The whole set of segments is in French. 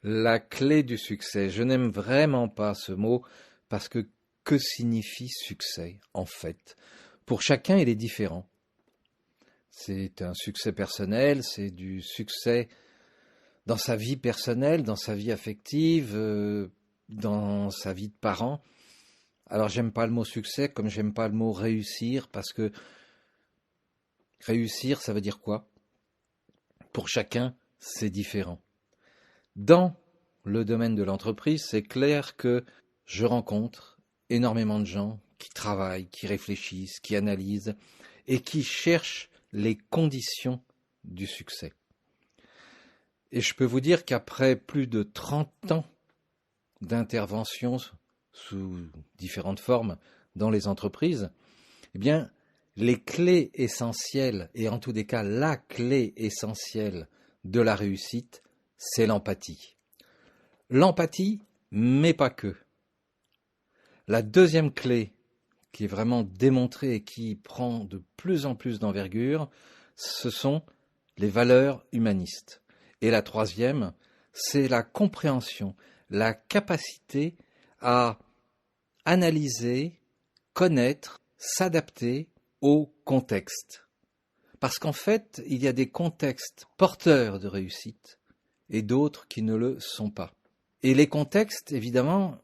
La clé du succès. Je n'aime vraiment pas ce mot parce que signifie succès en fait? Pour chacun, il est différent. C'est un succès personnel, c'est du succès dans sa vie personnelle, dans sa vie affective, dans sa vie de parent. Alors j'aime pas le mot succès comme j'aime pas le mot réussir parce que réussir, ça veut dire quoi? Pour chacun, c'est différent. Dans le domaine de l'entreprise, c'est clair que je rencontre énormément de gens qui travaillent, qui réfléchissent, qui analysent et qui cherchent les conditions du succès. Et je peux vous dire qu'après plus de 30 ans d'intervention sous différentes formes dans les entreprises, eh bien, les clés essentielles, et en tous les cas la clé essentielle de la réussite, c'est l'empathie. L'empathie, mais pas que. La deuxième clé, qui est vraiment démontrée et qui prend de plus en plus d'envergure, ce sont les valeurs humanistes. Et la troisième, c'est la compréhension, la capacité à analyser, connaître, s'adapter au contexte. Parce qu'en fait, il y a des contextes porteurs de réussite et d'autres qui ne le sont pas. Et les contextes, évidemment,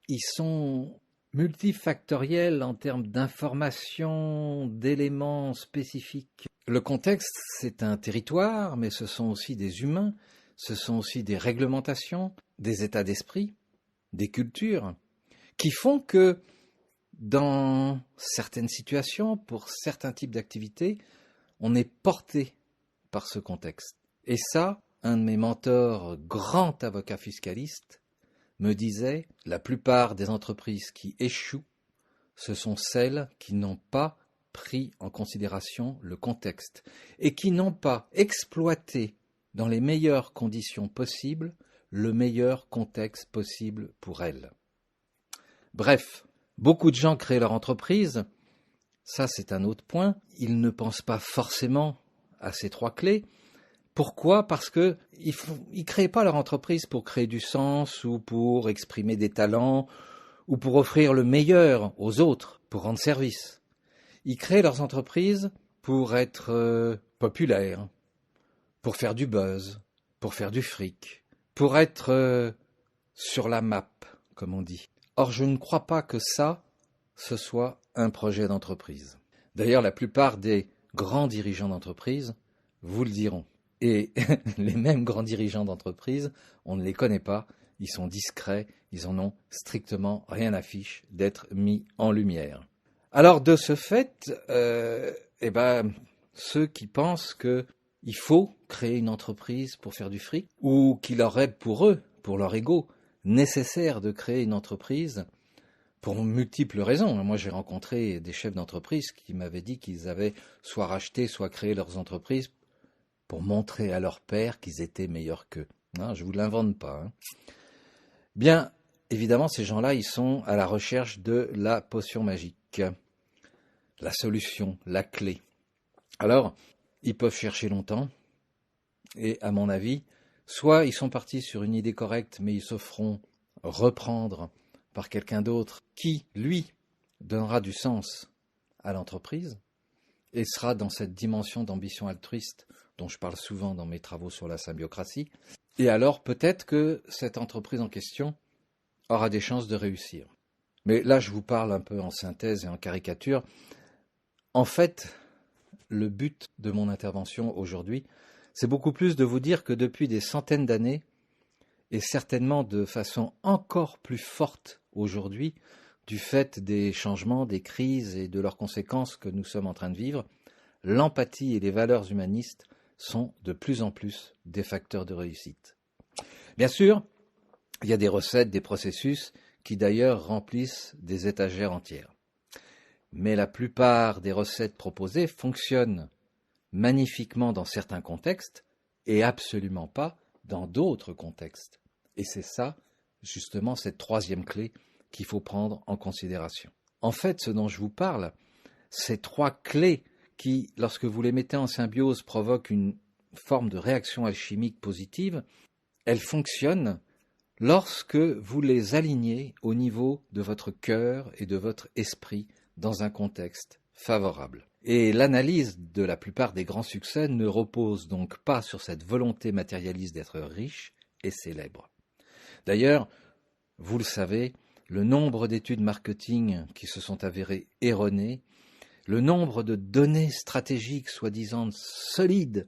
ils sont multifactoriels en termes d'informations, d'éléments spécifiques. Le contexte, c'est un territoire, mais ce sont aussi des humains, ce sont aussi des réglementations, des états d'esprit, des cultures, qui font que dans certaines situations, pour certains types d'activités, on est porté par ce contexte. Et ça, un de mes mentors, grand avocat fiscaliste, me disait, la plupart des entreprises qui échouent, ce sont celles qui n'ont pas pris en considération le contexte et qui n'ont pas exploité dans les meilleures conditions possibles le meilleur contexte possible pour elles. Bref, beaucoup de gens créent leur entreprise, ça c'est un autre point, ils ne pensent pas forcément à ces trois clés. Pourquoi? Parce qu'ils ne créent pas leur entreprise pour créer du sens ou pour exprimer des talents ou pour offrir le meilleur aux autres, pour rendre service. Ils créent leurs entreprises pour être populaires, pour faire du buzz, pour faire du fric, pour être sur la map, comme on dit. Or, je ne crois pas que ça, ce soit un projet d'entreprise. D'ailleurs, la plupart des grands dirigeants d'entreprise vous le diront. Et les mêmes grands dirigeants d'entreprise, on ne les connaît pas, ils sont discrets, ils en ont strictement rien à fiche d'être mis en lumière. Alors de ce fait, ceux qui pensent qu'il faut créer une entreprise pour faire du fric, ou qu'il leur est pour eux, pour leur ego, nécessaire de créer une entreprise, pour multiples raisons. Moi, j'ai rencontré des chefs d'entreprise qui m'avaient dit qu'ils avaient soit racheté, soit créé leurs entreprises pour montrer à leur père qu'ils étaient meilleurs qu'eux. Hein, je ne vous l'invente pas. Hein. Bien, évidemment, ces gens-là, ils sont à la recherche de la potion magique, la solution, la clé. Alors, ils peuvent chercher longtemps, et à mon avis, soit ils sont partis sur une idée correcte, mais ils se feront reprendre par quelqu'un d'autre qui, lui, donnera du sens à l'entreprise et sera dans cette dimension d'ambition altruiste dont je parle souvent dans mes travaux sur la symbiocratie. Et alors peut-être que cette entreprise en question aura des chances de réussir. Mais là, je vous parle un peu en synthèse et en caricature. En fait, le but de mon intervention aujourd'hui, c'est beaucoup plus de vous dire que depuis des centaines d'années, et certainement de façon encore plus forte aujourd'hui, du fait des changements, des crises et de leurs conséquences que nous sommes en train de vivre, l'empathie et les valeurs humanistes sont de plus en plus des facteurs de réussite. Bien sûr, il y a des recettes, des processus qui d'ailleurs remplissent des étagères entières. Mais la plupart des recettes proposées fonctionnent magnifiquement dans certains contextes et absolument pas dans d'autres contextes. Et c'est ça, justement, cette troisième clé qu'il faut prendre en considération. En fait, ce dont je vous parle, ces trois clés qui, lorsque vous les mettez en symbiose, provoquent une forme de réaction alchimique positive, elles fonctionnent lorsque vous les alignez au niveau de votre cœur et de votre esprit dans un contexte favorable. Et l'analyse de la plupart des grands succès ne repose donc pas sur cette volonté matérialiste d'être riche et célèbre. D'ailleurs, vous le savez, le nombre d'études marketing qui se sont avérées erronées, le nombre de données stratégiques soi-disant solides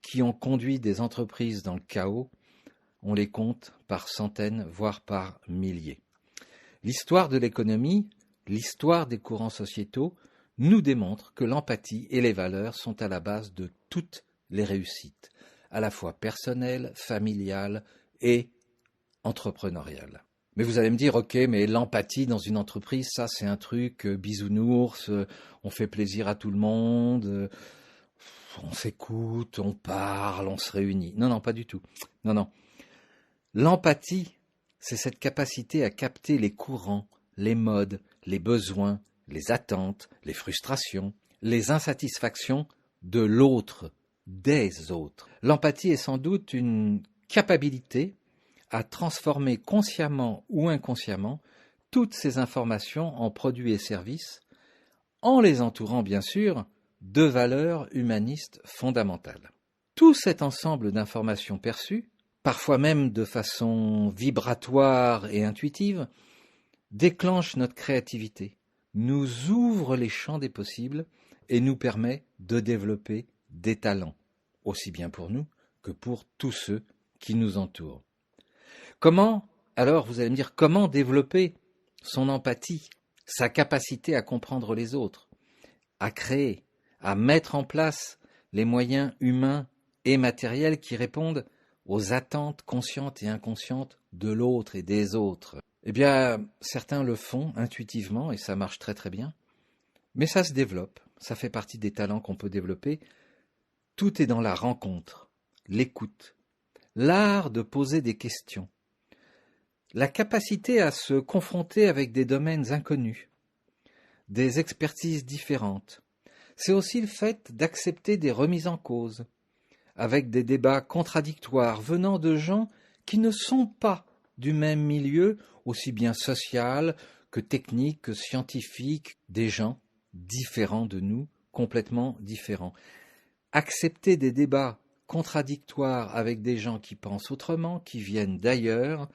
qui ont conduit des entreprises dans le chaos, on les compte par centaines, voire par milliers. L'histoire de l'économie, l'histoire des courants sociétaux, nous démontre que l'empathie et les valeurs sont à la base de toutes les réussites, à la fois personnelles, familiales et entrepreneuriales. Mais vous allez me dire, ok, mais l'empathie dans une entreprise, ça c'est un truc bisounours, on fait plaisir à tout le monde, on s'écoute, on parle, on se réunit. Non, pas du tout. Non. L'empathie, c'est cette capacité à capter les courants, les modes, les besoins, les attentes, les frustrations, les insatisfactions de l'autre, des autres. L'empathie est sans doute une capacité à transformer consciemment ou inconsciemment toutes ces informations en produits et services, en les entourant bien sûr de valeurs humanistes fondamentales. Tout cet ensemble d'informations perçues, parfois même de façon vibratoire et intuitive, déclenche notre créativité, nous ouvre les champs des possibles et nous permet de développer des talents, aussi bien pour nous que pour tous ceux qui nous entourent. Comment, alors vous allez me dire, comment développer son empathie, sa capacité à comprendre les autres, à créer, à mettre en place les moyens humains et matériels qui répondent aux attentes conscientes et inconscientes de l'autre et des autres? Eh bien, certains le font intuitivement et ça marche très très bien, mais ça se développe, ça fait partie des talents qu'on peut développer. Tout est dans la rencontre, l'écoute, l'art de poser des questions, la capacité à se confronter avec des domaines inconnus, des expertises différentes. C'est aussi le fait d'accepter des remises en cause, avec des débats contradictoires venant de gens qui ne sont pas du même milieu, aussi bien social que technique, que scientifique, des gens différents de nous, complètement différents. Accepter des débats contradictoires avec des gens qui pensent autrement, qui viennent d'ailleurs,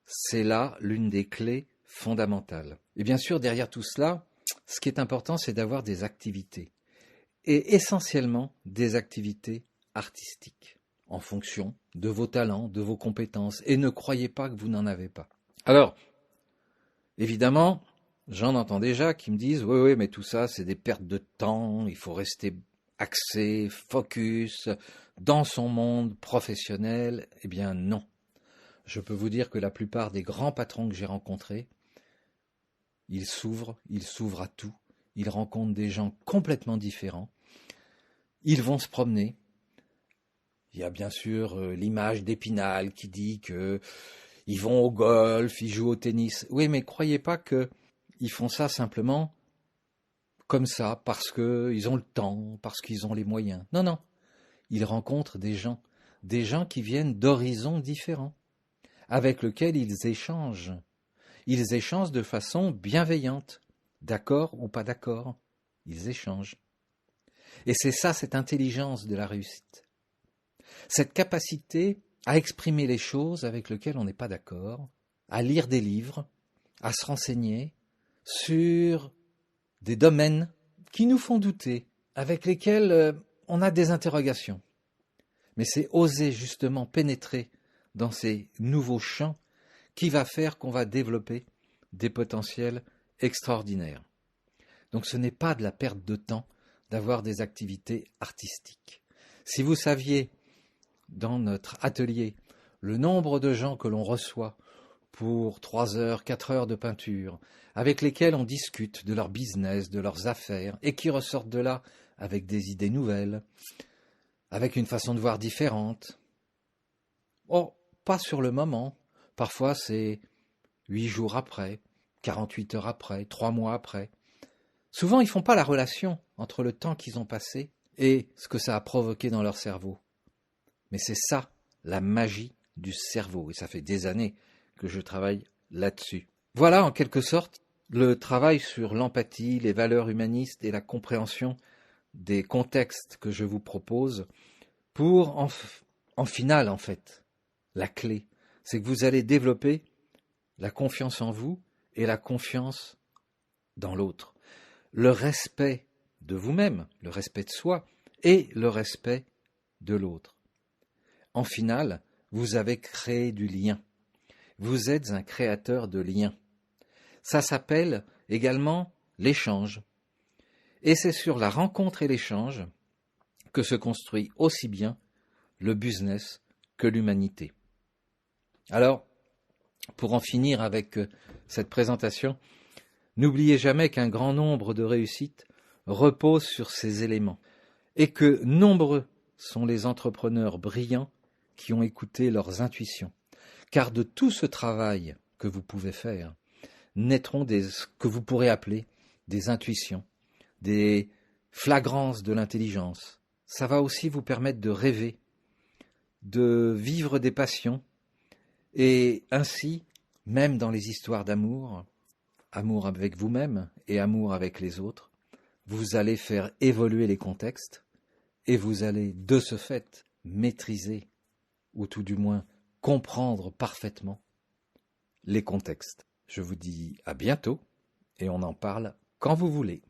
c'est là l'une des clés fondamentales. Et bien sûr, derrière tout cela, ce qui est important, c'est d'avoir des activités, et essentiellement des activités artistiques, en fonction de vos talents, de vos compétences, et ne croyez pas que vous n'en avez pas. Alors, évidemment, j'en entends déjà qui me disent « Oui, mais tout ça, c'est des pertes de temps, il faut rester axé, focus, dans son monde professionnel. » Eh bien non. Je peux vous dire que la plupart des grands patrons que j'ai rencontrés, ils s'ouvrent à tout, ils rencontrent des gens complètement différents, ils vont se promener. Il y a bien sûr l'image d'Épinal qui dit que ils vont au golf, ils jouent au tennis. Oui, mais croyez pas qu'ils font ça simplement comme ça, parce qu'ils ont le temps, parce qu'ils ont les moyens. Non. Ils rencontrent des gens qui viennent d'horizons différents, avec lesquels ils échangent. Ils échangent de façon bienveillante, d'accord ou pas d'accord. Ils échangent. Et c'est ça, cette intelligence de la réussite. Cette capacité à exprimer les choses avec lesquelles on n'est pas d'accord, à lire des livres, à se renseigner sur des domaines qui nous font douter, avec lesquels on a des interrogations. Mais c'est oser justement pénétrer dans ces nouveaux champs qui va faire qu'on va développer des potentiels extraordinaires. Donc ce n'est pas de la perte de temps d'avoir des activités artistiques. Si vous saviez, dans notre atelier, le nombre de gens que l'on reçoit pour 3 heures, 4 heures de peinture, avec lesquels on discute de leur business, de leurs affaires, et qui ressortent de là avec des idées nouvelles, avec une façon de voir différente. Oh, pas sur le moment. Parfois c'est 8 jours après, 48 heures après, 3 mois après. Souvent ils ne font pas la relation entre le temps qu'ils ont passé et ce que ça a provoqué dans leur cerveau. Mais c'est ça, la magie du cerveau. Et ça fait des années que je travaille là-dessus. Voilà en quelque sorte le travail sur l'empathie, les valeurs humanistes et la compréhension des contextes que je vous propose pour en finale en fait. La clé, c'est que vous allez développer la confiance en vous et la confiance dans l'autre. Le respect de vous-même, le respect de soi et le respect de l'autre. En finale, vous avez créé du lien. Vous êtes un créateur de liens. Ça s'appelle également l'échange. Et c'est sur la rencontre et l'échange que se construit aussi bien le business que l'humanité. Alors, pour en finir avec cette présentation, n'oubliez jamais qu'un grand nombre de réussites reposent sur ces éléments et que nombreux sont les entrepreneurs brillants qui ont écouté leurs intuitions. Car de tout ce travail que vous pouvez faire naîtront ce que vous pourrez appeler des intuitions, des flagrances de l'intelligence. Ça va aussi vous permettre de rêver, de vivre des passions et ainsi, même dans les histoires d'amour, amour avec vous-même et amour avec les autres, vous allez faire évoluer les contextes et vous allez de ce fait maîtriser ou tout du moins comprendre parfaitement les contextes. Je vous dis à bientôt et on en parle quand vous voulez.